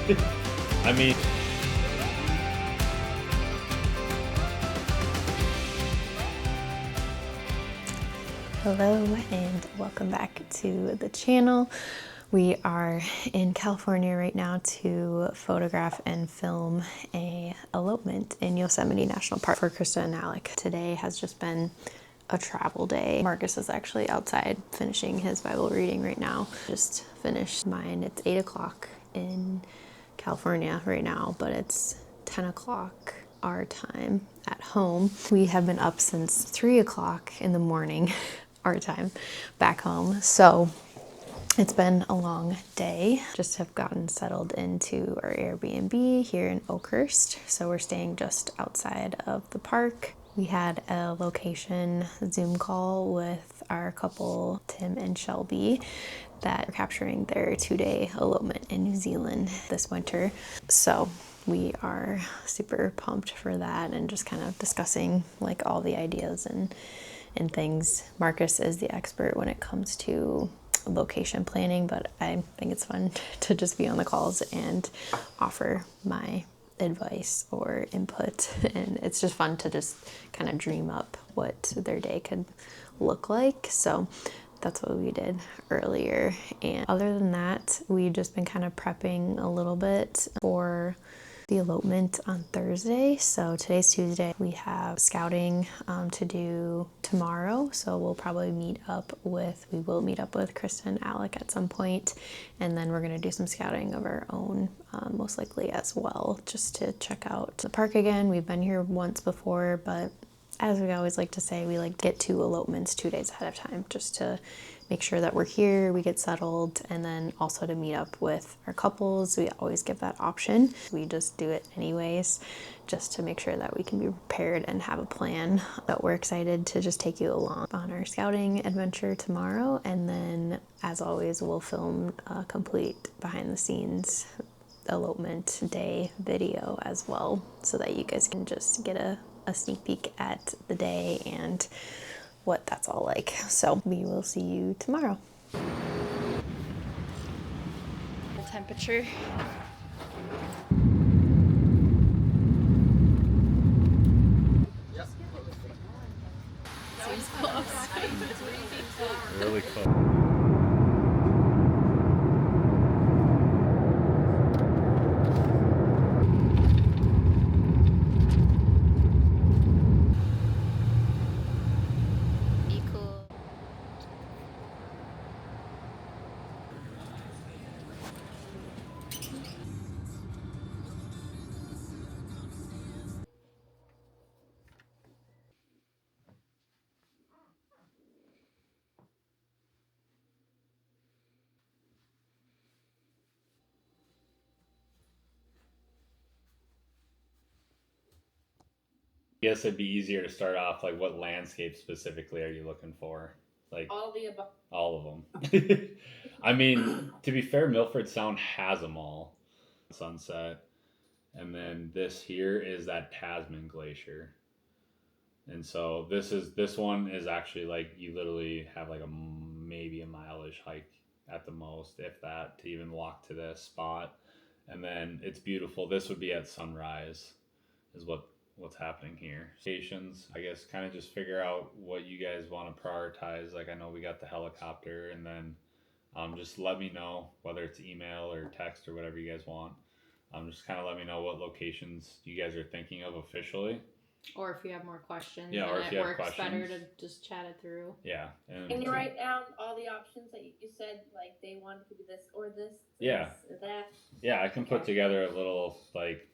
I mean, Hello and welcome back to the channel. We are in California right now to photograph and film a elopement in Yosemite National Park for Krista and Alec. Today has just been a travel day. Marcus is actually outside finishing his Bible reading right now. Just finished mine. It's 8 o'clock in California right now, but it's 10 o'clock our time at home. We have been up since 3 o'clock in the morning our time back home. So it's been a long day. Just have gotten settled into our Airbnb here in Oakhurst. So we're staying just outside of the park. We had a location Zoom call with our couple, Tim and Shelby, that are capturing their 2-day elopement in New Zealand this winter. So we are super pumped for that and just kind of discussing like all the ideas and things. Marcus is the expert when it comes to location planning, but I think it's fun to just be on the calls and offer my advice or input, and it's just fun to just kind of dream up what their day could look like. So that's what we did earlier. And other than that, we've just been kind of prepping a little bit for the elopement on Thursday. So today's Tuesday. We have scouting to do tomorrow. So we will meet up with Krista and Alec at some point. And then we're going to do some scouting of our own, most likely as well, just to check out the park again. We've been here once before, but as we always like to say, we like to get to elopements 2 days ahead of time just to make sure that we're here, we get settled, and then also to meet up with our couples. We always give that option. We just do it anyways, just to make sure that we can be prepared and have a plan. But we're excited to just take you along on our scouting adventure tomorrow. And then, as always, we'll film a complete behind the scenes elopement day video as well, so that you guys can just get a sneak peek at the day and what that's all like. So we will see you tomorrow. The temperature. really close. I guess it'd be easier to start off like what landscape specifically are you looking for? Like all of the above. All of them. I mean, to be fair, Milford Sound has them all. Sunset, and then this here is that Tasman Glacier, and so this one is actually like you literally have like maybe a mile-ish hike at the most, if that, to even walk to this spot, and then it's beautiful. This would be at sunrise is what's happening here. Stations, I guess, kind of just figure out what you guys want to prioritize. Like I know we got the helicopter, and then just let me know whether it's email or text or whatever you guys want. Just kind of let me know what locations you guys are thinking of officially. Or if you have more questions, yeah, or if you have works questions, better to just chat it through. Yeah, and can you write down all the options that you said, like they wanted to be this or this, yeah, this or that? Yeah, I can put together a little like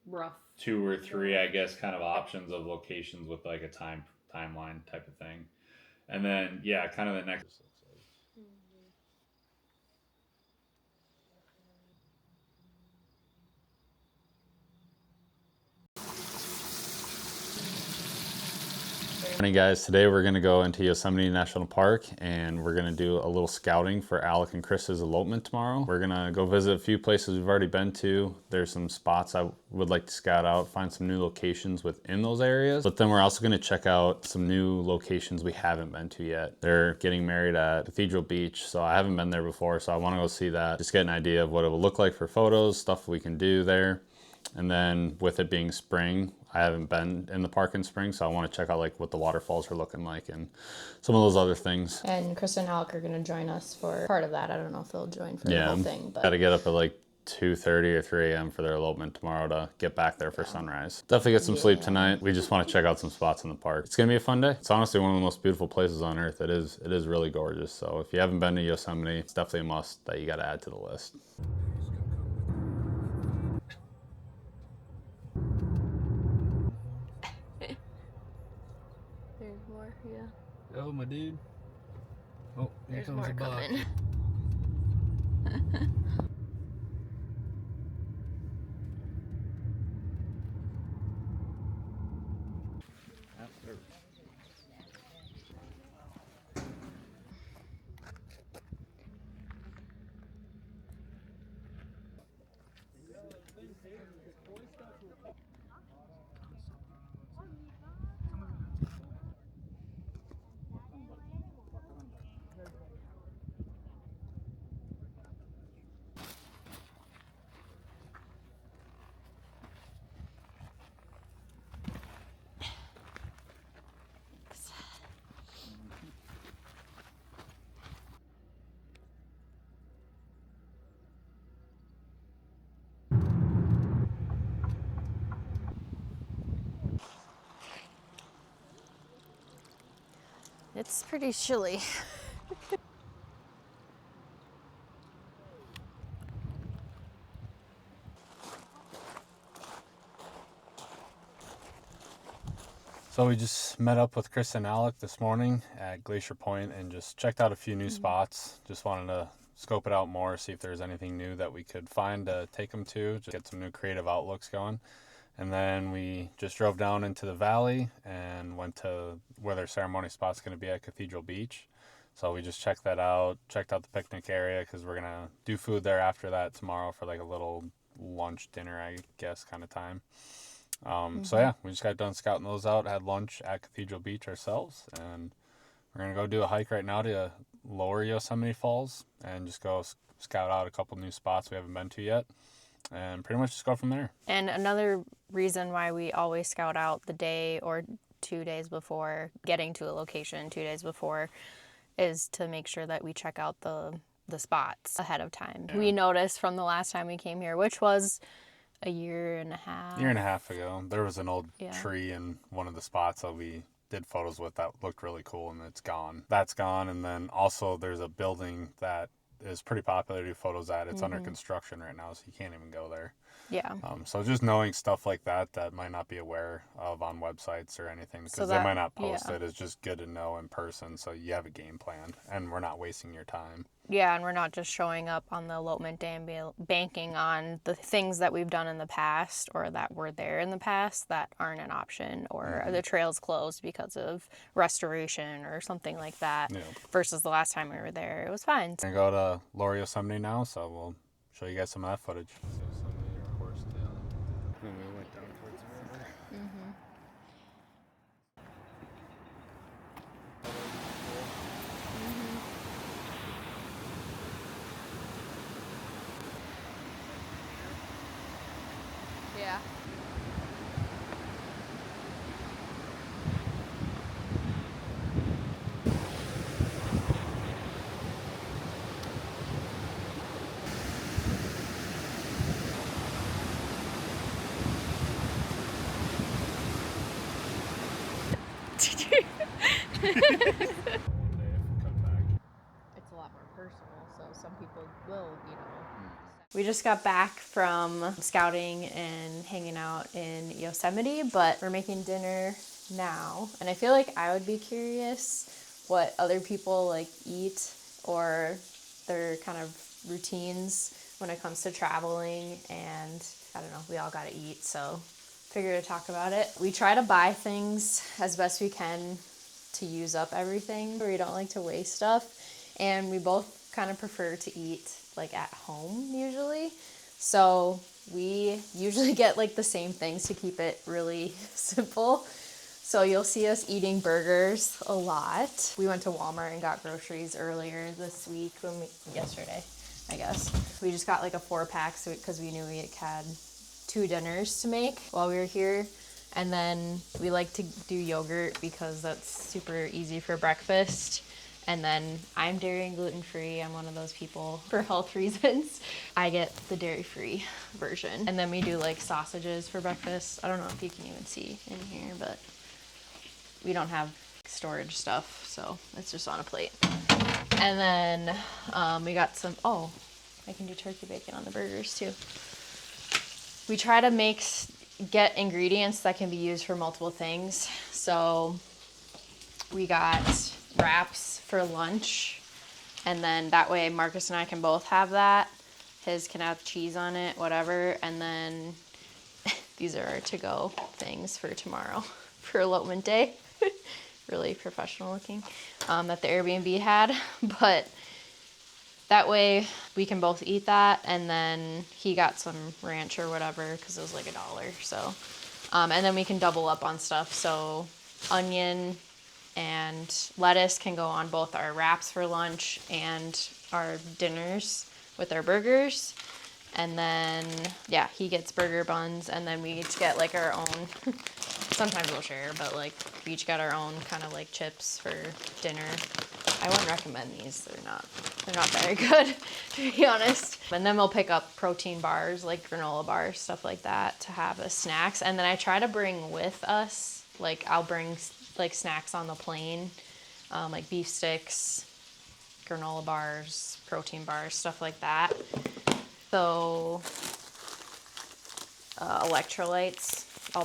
rough 2 or 3, I guess, kind of options of locations with like a timeline type of thing, and then yeah, kind of the next. Morning guys, today we're gonna go into Yosemite National Park and we're gonna do a little scouting for Alec and Chris's elopement tomorrow. We're gonna go visit a few places we've already been to. There's some spots I would like to scout out, find some new locations within those areas. But then we're also gonna check out some new locations we haven't been to yet. They're getting married at Cathedral Beach, so I haven't been there before, so I wanna go see that. Just get an idea of what it will look like for photos, stuff we can do there. And then with it being spring, I haven't been in the park in spring, so I want to check out like what the waterfalls are looking like and some of those other things. And Kristen and Alec are going to join us for part of that. I don't know if they'll join for the whole thing. But Gotta get up at like 2:30 or 3 a.m. for their elopement tomorrow to get back there for sunrise. Definitely get some sleep tonight. We just want to check out some spots in the park. It's gonna be a fun day. It's honestly one of the most beautiful places on earth. It is really gorgeous. So if you haven't been to Yosemite, it's definitely a must that you gotta add to the list. there's more, yeah. Oh, my dude. Oh, here There's comes more a buck. coming. It's pretty chilly. So we just met up with Chris and Alec this morning at Glacier Point and just checked out a few new spots. Just wanted to scope it out more, see if there's anything new that we could find to take them to, just get some new creative outlooks going. And then we just drove down into the valley and went to where their ceremony spot's going to be at Cathedral Beach. So we just checked that out, checked out the picnic area because we're going to do food there after that tomorrow for like a little lunch, dinner, I guess, kind of time. So yeah, we just got done scouting those out, had lunch at Cathedral Beach ourselves, and we're going to go do a hike right now to Lower Yosemite Falls and just go scout out a couple new spots we haven't been to yet. And pretty much just go from there. And another reason why we always scout out the day or 2 days before getting to a location, 2 days before, is to make sure that we check out the spots ahead of time. Yeah. We noticed from the last time we came here, which was a year and a half ago, there was an old tree in one of the spots that we did photos with that looked really cool, and it's gone. That's gone. And then also there's a building that is pretty popular to do photos at. It's under construction right now, so you can't even go there. Yeah. So just knowing stuff like that might not be aware of on websites or anything, because they might not post it, is just good to know in person so you have a game plan and we're not wasting your time. Yeah, and we're not just showing up on the elopement day and banking on the things that we've done in the past or that were there in the past that aren't an option, or the trail's closed because of restoration or something like that. Yeah. Versus the last time we were there, it was fine. We're going to go to Lower Yosemite now, so we'll show you guys some of that footage. When we went down towards the river. Yeah. It's a lot more personal, so some people will, We just got back from scouting and hanging out in Yosemite, but we're making dinner now. And I feel like I would be curious what other people like eat or their kind of routines when it comes to traveling. And I don't know, we all gotta eat, so figured to talk about it. We try to buy things as best we can to use up everything. We don't like to waste stuff. And we both kind of prefer to eat like at home usually. So we usually get like the same things to keep it really simple. So you'll see us eating burgers a lot. We went to Walmart and got groceries earlier this week, yesterday, I guess. We just got like a 4-pack because we knew we had 2 dinners to make while we were here. And then we like to do yogurt because that's super easy for breakfast. And then I'm dairy and gluten-free. I'm one of those people for health reasons. I get the dairy-free version. And then we do like sausages for breakfast. I don't know if you can even see in here, but we don't have storage stuff, so it's just on a plate. And then we got some, I can do turkey bacon on the burgers too. We try to get ingredients that can be used for multiple things. So we got wraps for lunch, and then that way Marcus and I can both have that. His can have cheese on it, whatever. And then these are our to-go things for tomorrow for elopement day. Really professional looking, that the Airbnb had, but that way we can both eat that. And then he got some ranch or whatever because it was like $1. So and then we can double up on stuff. So onion and lettuce can go on both our wraps for lunch and our dinners with our burgers. And then yeah, he gets burger buns, and then we each get like our own sometimes we'll share, but like we each got our own kind of like chips for dinner. I wouldn't recommend these. They're not very good, to be honest. And then we'll pick up protein bars, like granola bars, stuff like that, to have as snacks. And then I try to bring with us, like I'll bring like snacks on the plane, like beef sticks, granola bars, protein bars, stuff like that. So electrolytes, I'll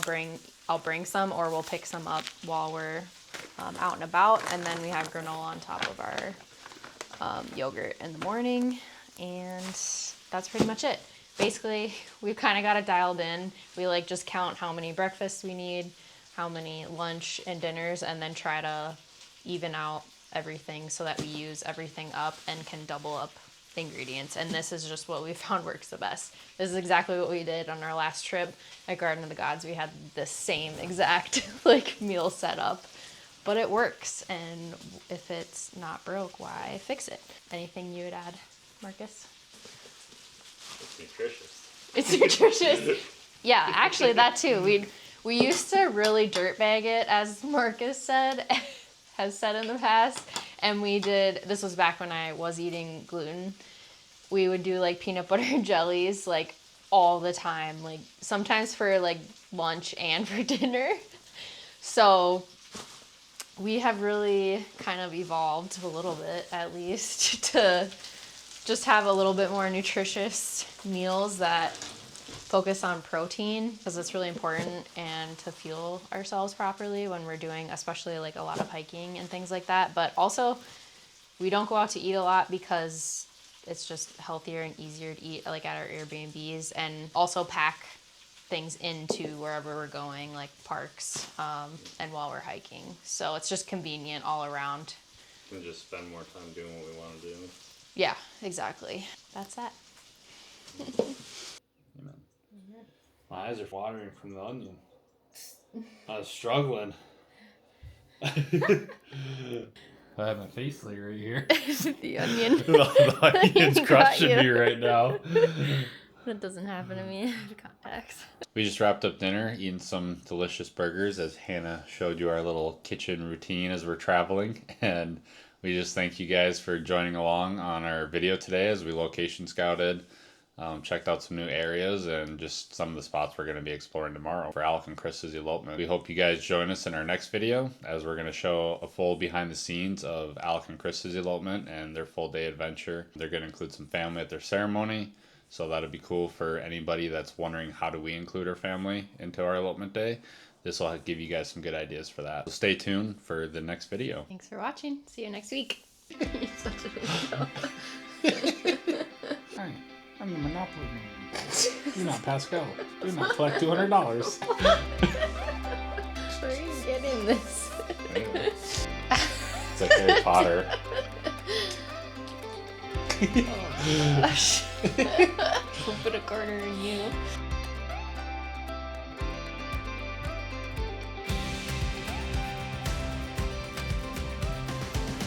bring some, or we'll pick some up while we're out and about. And then we have granola on top of our yogurt in the morning. And that's pretty much it. Basically, we've kind of got it dialed in. We like just count how many breakfasts we need, how many lunch and dinners, and then try to even out everything so that we use everything up and can double up ingredients. And this is just what we found works the best. This is exactly what we did on our last trip at Garden of the Gods. We had the same exact like meal set up, but it works. And if it's not broke, why fix it? Anything you would add, Marcus? It's nutritious. It's nutritious. Yeah, actually that too. We used to really dirtbag it, as Marcus said, has said in the past. And this was back when I was eating gluten. We would do like peanut butter jellies like all the time, like sometimes for like lunch and for dinner. So we have really kind of evolved a little bit, at least, to just have a little bit more nutritious meals that focus on protein, because it's really important, and to fuel ourselves properly when we're doing especially like a lot of hiking and things like that. But also we don't go out to eat a lot because it's just healthier and easier to eat like at our Airbnbs, and also pack things into wherever we're going, like parks, and while we're hiking. So it's just convenient all around. And just spend more time doing what we want to do. Yeah, exactly. That's that. Amen. My eyes are watering from the onion. I was struggling. I have my face like right here. The onion. The onion's crushing me right now. That doesn't happen to me. I have contacts. We just wrapped up dinner, eating some delicious burgers, as Hannah showed you our little kitchen routine as we're traveling. And we just thank you guys for joining along on our video today as we location scouted, checked out some new areas, and just some of the spots we're going to be exploring tomorrow for Alec and Chris's elopement. We hope you guys join us in our next video, as we're going to show a full behind the scenes of Alec and Chris's elopement and their full day adventure. They're going to include some family at their ceremony, so that'll be cool for anybody that's wondering how do we include our family into our elopement day. This will give you guys some good ideas for that. So stay tuned for the next video. Thanks for watching. See you next week. You're such a weirdo. Hi. I'm the Monopoly man. Do not Pascal. Do not collect $200. Where are you getting this? It's like Harry Potter. Oh gosh. I'll put a corner in you.